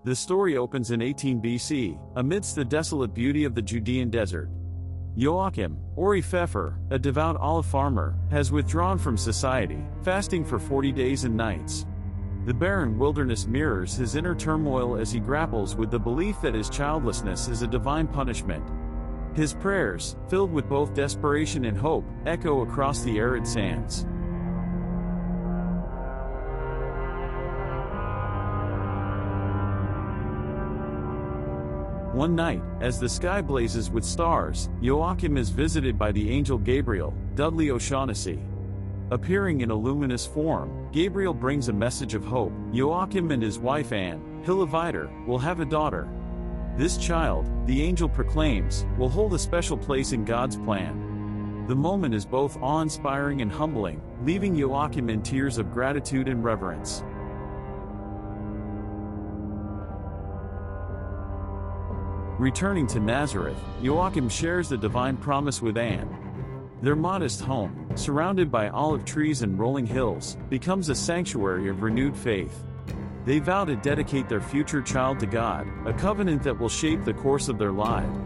The story opens in 18 BC, amidst the desolate beauty of the Judean desert. Joachim, or Pfeffer, a devout olive farmer, has withdrawn from society, fasting for 40 days and nights. The barren wilderness mirrors his inner turmoil as he grapples with the belief that his childlessness is a divine punishment. His prayers, filled with both desperation and hope, echo across the arid sands. One night, as the sky blazes with stars, Joachim is visited by the angel Gabriel, Dudley O'Shaughnessy. Appearing in a luminous form, Gabriel brings a message of hope. Joachim and his wife Anne, Hillevidar, will have a daughter. This child, the angel proclaims, will hold a special place in God's plan. The moment is both awe-inspiring and humbling, leaving Joachim in tears of gratitude and reverence. Returning to Nazareth, Joachim shares the divine promise with Anne. Their modest home, surrounded by olive trees and rolling hills, becomes a sanctuary of renewed faith. They vow to dedicate their future child to God, a covenant that will shape the course of their lives.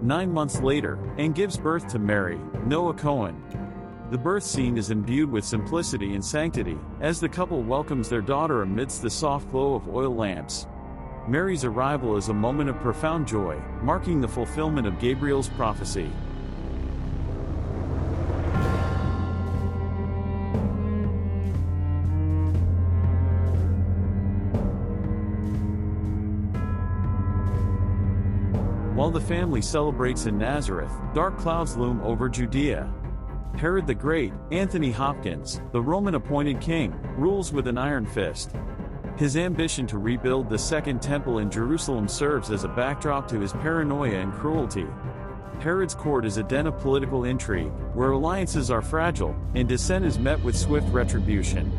Nine months later, Anne gives birth to Mary, Noah Cohen. The birth scene is imbued with simplicity and sanctity, as the couple welcomes their daughter amidst the soft glow of oil lamps. Mary's arrival is a moment of profound joy, marking the fulfillment of Gabriel's prophecy. While the family celebrates in Nazareth, dark clouds loom over Judea. Herod the Great, Anthony Hopkins, the Roman-appointed king, rules with an iron fist. His ambition to rebuild the Second Temple in Jerusalem serves as a backdrop to his paranoia and cruelty. Herod's court is a den of political intrigue, where alliances are fragile, and dissent is met with swift retribution.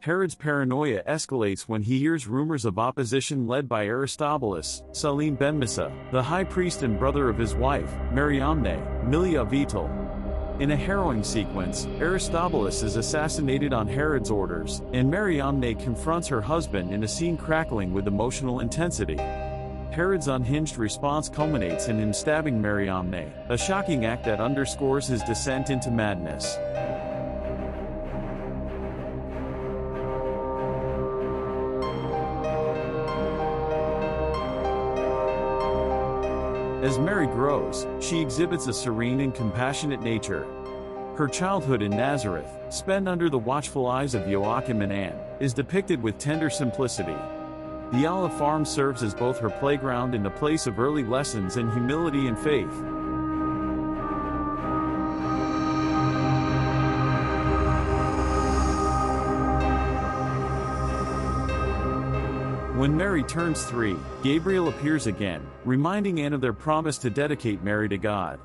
Herod's paranoia escalates when he hears rumors of opposition led by Aristobulus, Salim ben Misa, the high priest and brother of his wife, Mariamne, Milia Vital. In a harrowing sequence, Aristobulus is assassinated on Herod's orders, and Mariamne confronts her husband in a scene crackling with emotional intensity. Herod's unhinged response culminates in him stabbing Mariamne, a shocking act that underscores his descent into madness. As Mary grows, she exhibits a serene and compassionate nature. Her childhood in Nazareth, spent under the watchful eyes of Joachim and Anne, is depicted with tender simplicity. The olive farm serves as both her playground and a place of early lessons in humility and faith. When Mary turns 3, Gabriel appears again, reminding Anne of their promise to dedicate Mary to God.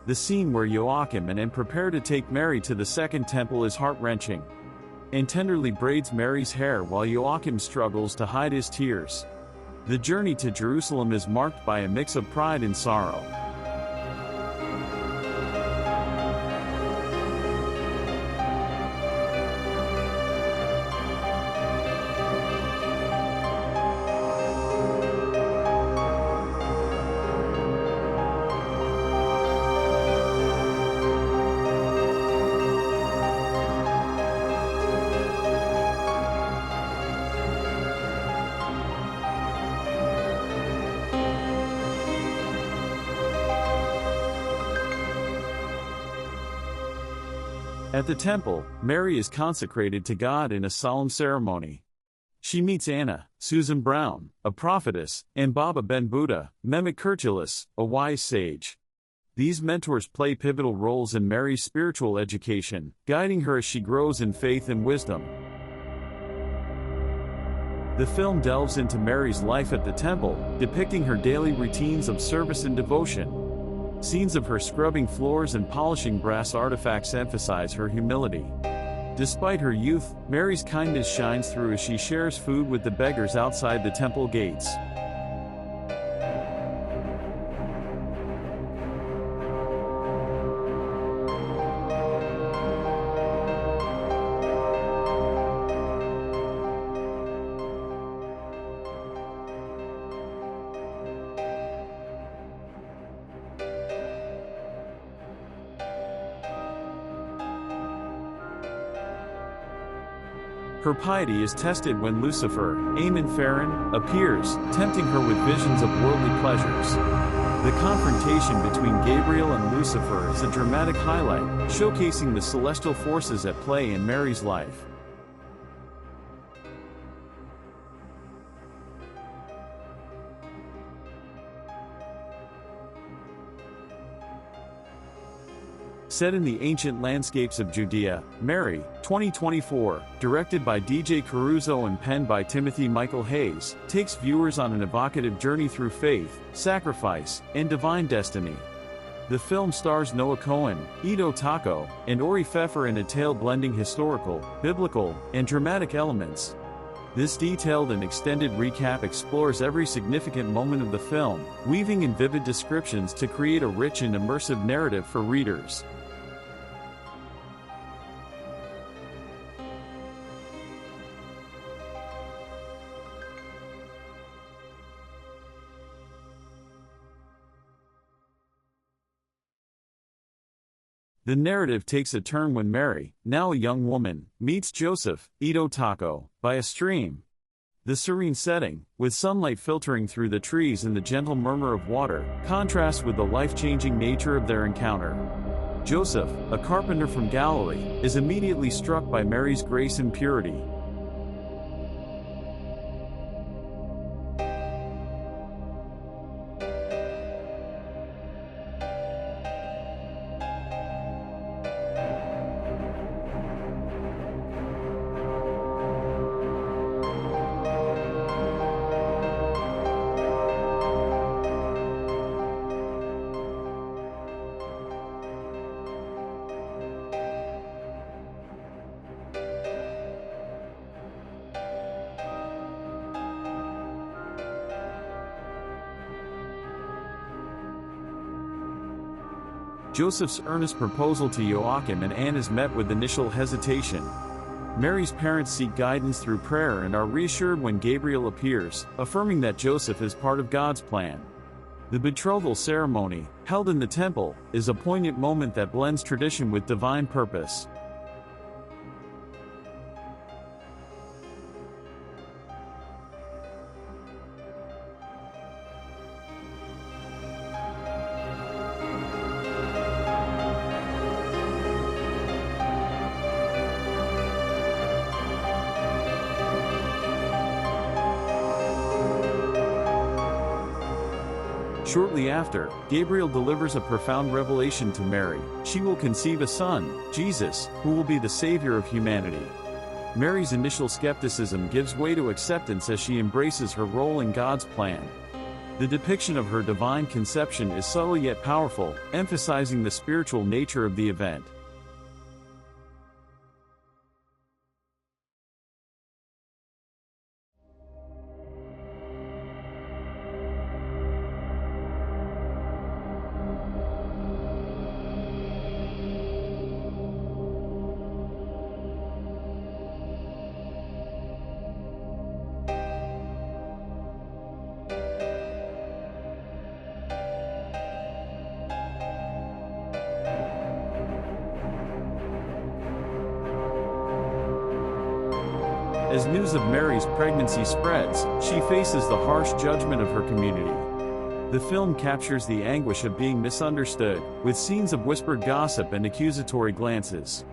The scene where Joachim and Anne prepare to take Mary to the Second Temple is heart-wrenching. Anne tenderly braids Mary's hair while Joachim struggles to hide his tears. The journey to Jerusalem is marked by a mix of pride and sorrow. At the temple, Mary is consecrated to God in a solemn ceremony. She meets Anna, Susan Brown, a prophetess, and Baba Ben Buddha, Mehmet Kurtulus, a wise sage. These mentors play pivotal roles in Mary's spiritual education, guiding her as she grows in faith and wisdom. The film delves into Mary's life at the temple, depicting her daily routines of service and devotion. Scenes of her scrubbing floors and polishing brass artifacts emphasize her humility. Despite her youth, Mary's kindness shines through as she shares food with the beggars outside the temple gates. Her piety is tested when Lucifer, Amen Farron, appears, tempting her with visions of worldly pleasures. The confrontation between Gabriel and Lucifer is a dramatic highlight, showcasing the celestial forces at play in Mary's life. Set in the ancient landscapes of Judea, Mary, 2024, directed by DJ Caruso and penned by Timothy Michael Hayes, takes viewers on an evocative journey through faith, sacrifice, and divine destiny. The film stars Noah Cohen, Ito Tako, and Ori Pfeffer in a tale blending historical, biblical, and dramatic elements. This detailed and extended recap explores every significant moment of the film, weaving in vivid descriptions to create a rich and immersive narrative for readers. The narrative takes a turn when Mary, now a young woman, meets Joseph, Ito Tako, by a stream. The serene setting, with sunlight filtering through the trees and the gentle murmur of water, contrasts with the life-changing nature of their encounter. Joseph, a carpenter from Galilee, is immediately struck by Mary's grace and purity. Joseph's earnest proposal to Joachim and Anne is met with initial hesitation. Mary's parents seek guidance through prayer and are reassured when Gabriel appears, affirming that Joseph is part of God's plan. The betrothal ceremony, held in the temple, is a poignant moment that blends tradition with divine purpose. Shortly after, Gabriel delivers a profound revelation to Mary. She will conceive a son, Jesus, who will be the Savior of humanity. Mary's initial skepticism gives way to acceptance as she embraces her role in God's plan. The depiction of her divine conception is subtle yet powerful, emphasizing the spiritual nature of the event. As news of Mary's pregnancy spreads, she faces the harsh judgment of her community. The film captures the anguish of being misunderstood, with scenes of whispered gossip and accusatory glances.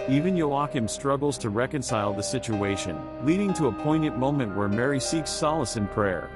Even Joachim struggles to reconcile the situation, leading to a poignant moment where Mary seeks solace in prayer.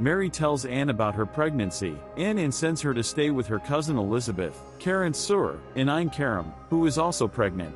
Mary tells Anne about her pregnancy. Anne sends her to stay with her cousin Elizabeth, Karen Sur, in Ein Kerem, who is also pregnant.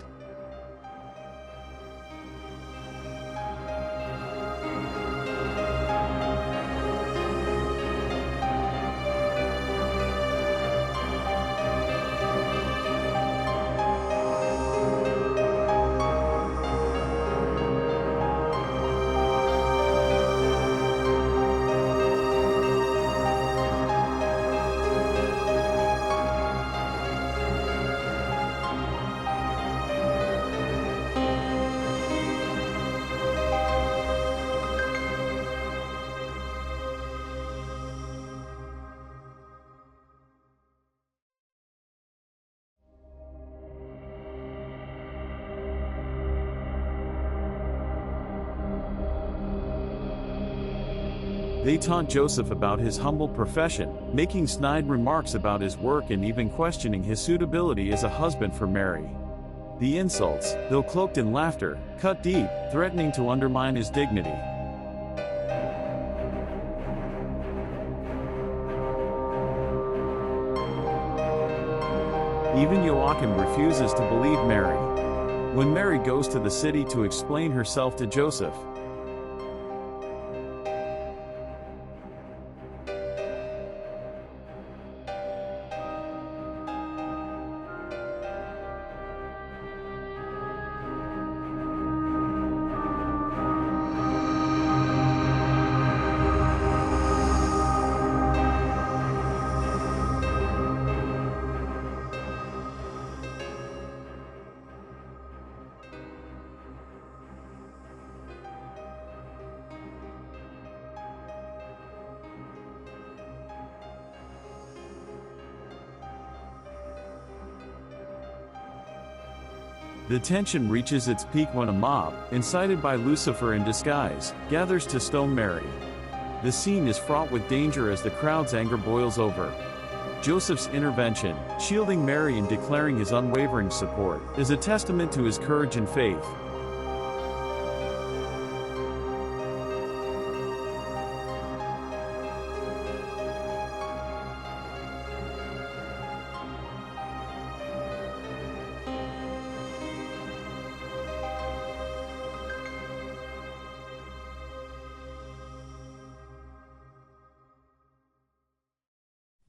They taunt Joseph about his humble profession, making snide remarks about his work and even questioning his suitability as a husband for Mary. The insults, though cloaked in laughter, cut deep, threatening to undermine his dignity. Even Joachim refuses to believe Mary. When Mary goes to the city to explain herself to Joseph, the tension reaches its peak when a mob, incited by Lucifer in disguise, gathers to stone Mary. The scene is fraught with danger as the crowd's anger boils over. Joseph's intervention, shielding Mary and declaring his unwavering support, is a testament to his courage and faith.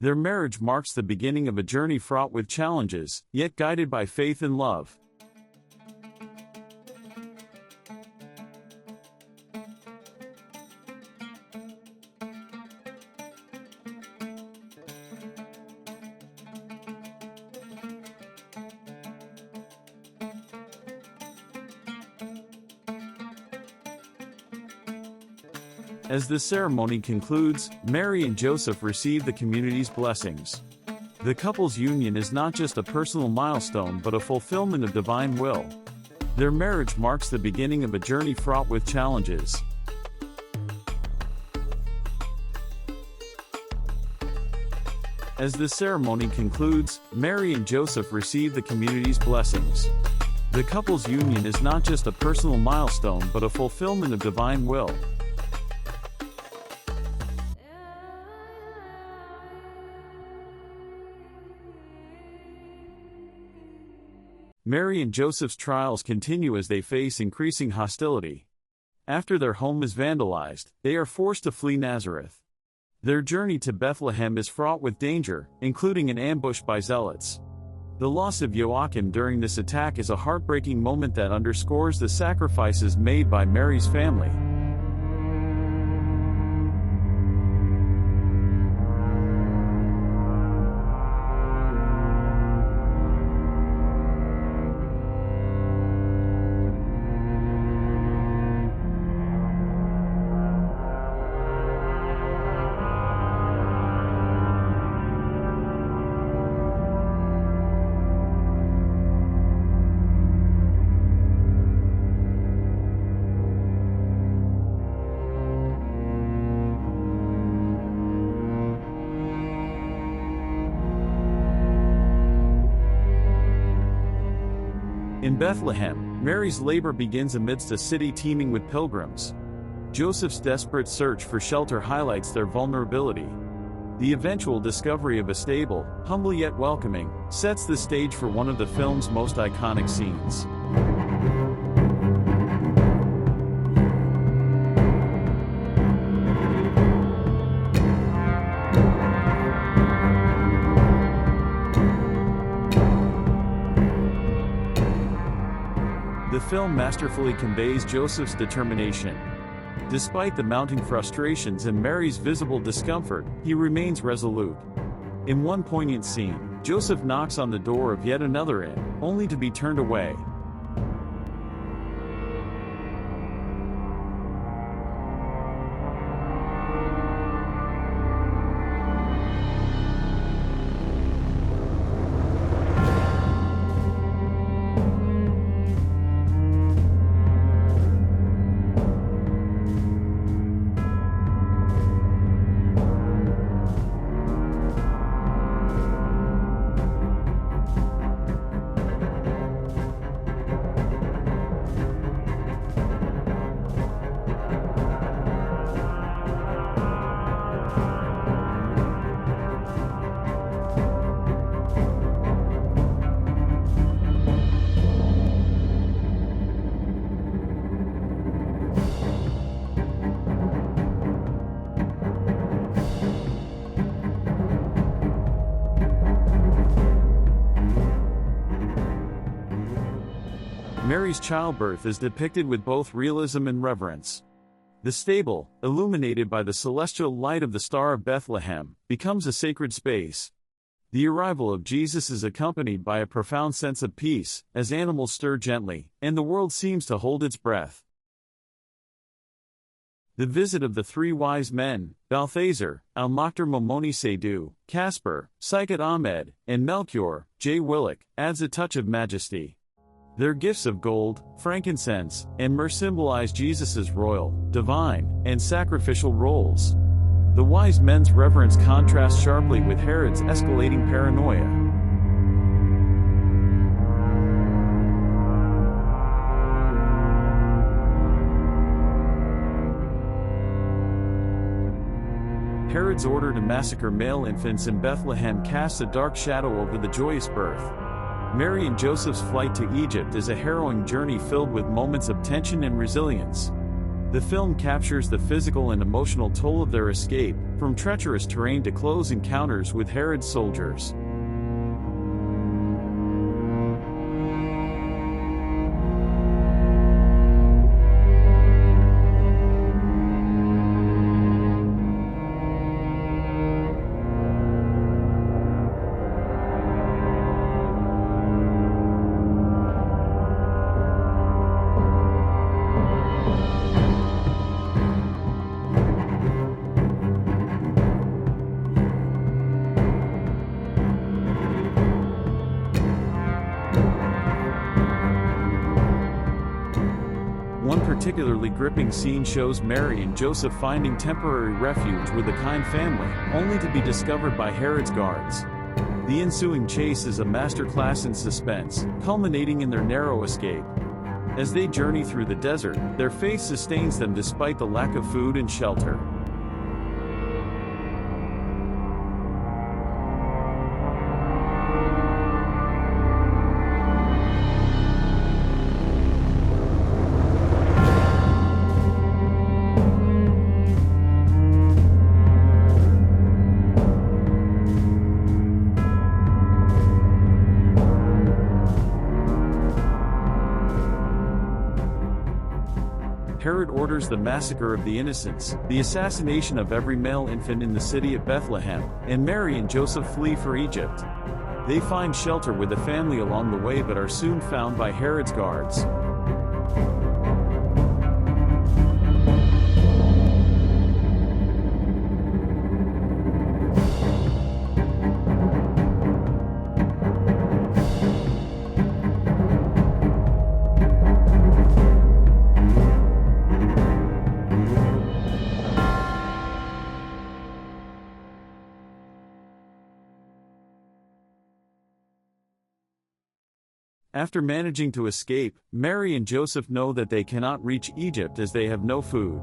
Their marriage marks the beginning of a journey fraught with challenges, yet guided by faith and love. As the ceremony concludes, Mary and Joseph receive the community's blessings. The couple's union is not just a personal milestone but a fulfillment of divine will. Their marriage marks the beginning of a journey fraught with challenges. As the ceremony concludes, Mary and Joseph receive the community's blessings. The couple's union is not just a personal milestone but a fulfillment of divine will. Mary and Joseph's trials continue as they face increasing hostility. After their home is vandalized, they are forced to flee Nazareth. Their journey to Bethlehem is fraught with danger, including an ambush by zealots. The loss of Joachim during this attack is a heartbreaking moment that underscores the sacrifices made by Mary's family. In Bethlehem, Mary's labor begins amidst a city teeming with pilgrims. Joseph's desperate search for shelter highlights their vulnerability. The eventual discovery of a stable, humble yet welcoming, sets the stage for one of the film's most iconic scenes. The film masterfully conveys Joseph's determination. Despite the mounting frustrations and Mary's visible discomfort, he remains resolute. In one poignant scene, Joseph knocks on the door of yet another inn, only to be turned away. Mary's childbirth is depicted with both realism and reverence. The stable, illuminated by the celestial light of the Star of Bethlehem, becomes a sacred space. The arrival of Jesus is accompanied by a profound sense of peace, as animals stir gently, and the world seems to hold its breath. The visit of the three wise men, Balthazar, Al-Maktar Momoni Seydu, Caspar, Sykat Ahmed, and Melchior, J. Willick, adds a touch of majesty. Their gifts of gold, frankincense, and myrrh symbolize Jesus' royal, divine, and sacrificial roles. The wise men's reverence contrasts sharply with Herod's escalating paranoia. Herod's order to massacre male infants in Bethlehem casts a dark shadow over the joyous birth. Mary and Joseph's flight to Egypt is a harrowing journey filled with moments of tension and resilience. The film captures the physical and emotional toll of their escape, from treacherous terrain to close encounters with Herod's soldiers. One particularly gripping scene shows Mary and Joseph finding temporary refuge with a kind family, only to be discovered by Herod's guards. The ensuing chase is a masterclass in suspense, culminating in their narrow escape. As they journey through the desert, their faith sustains them despite the lack of food and shelter. Herod orders the massacre of the innocents, the assassination of every male infant in the city of Bethlehem, and Mary and Joseph flee for Egypt. They find shelter with the family along the way but are soon found by Herod's guards. After managing to escape, Mary and Joseph know that they cannot reach Egypt as they have no food.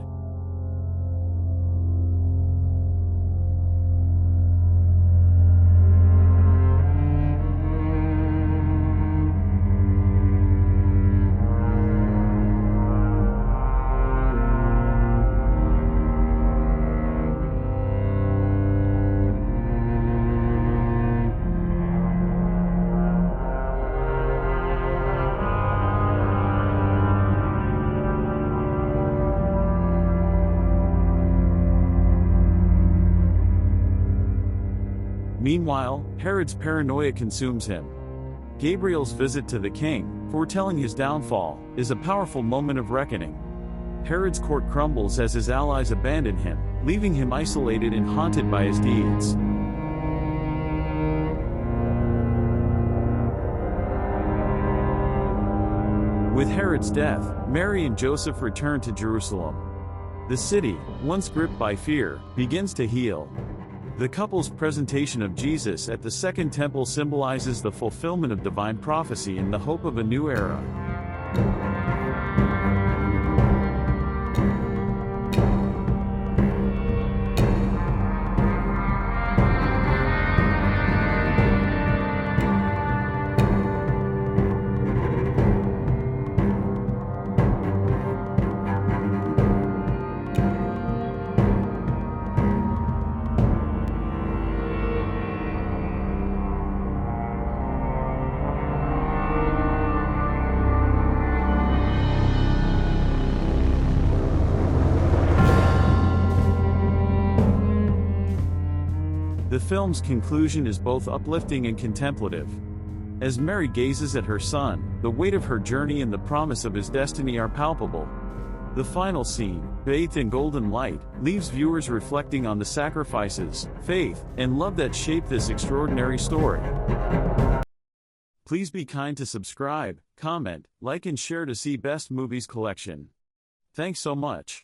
Meanwhile, Herod's paranoia consumes him. Gabriel's visit to the king, foretelling his downfall, is a powerful moment of reckoning. Herod's court crumbles as his allies abandon him, leaving him isolated and haunted by his deeds. With Herod's death, Mary and Joseph return to Jerusalem. The city, once gripped by fear, begins to heal. The couple's presentation of Jesus at the Second Temple symbolizes the fulfillment of divine prophecy and the hope of a new era. The film's conclusion is both uplifting and contemplative. As Mary gazes at her son, the weight of her journey and the promise of his destiny are palpable. The final scene, bathed in golden light, leaves viewers reflecting on the sacrifices, faith, and love that shaped this extraordinary story. Please be kind to subscribe, comment, like and share to see Best Movies Collection. Thanks so much.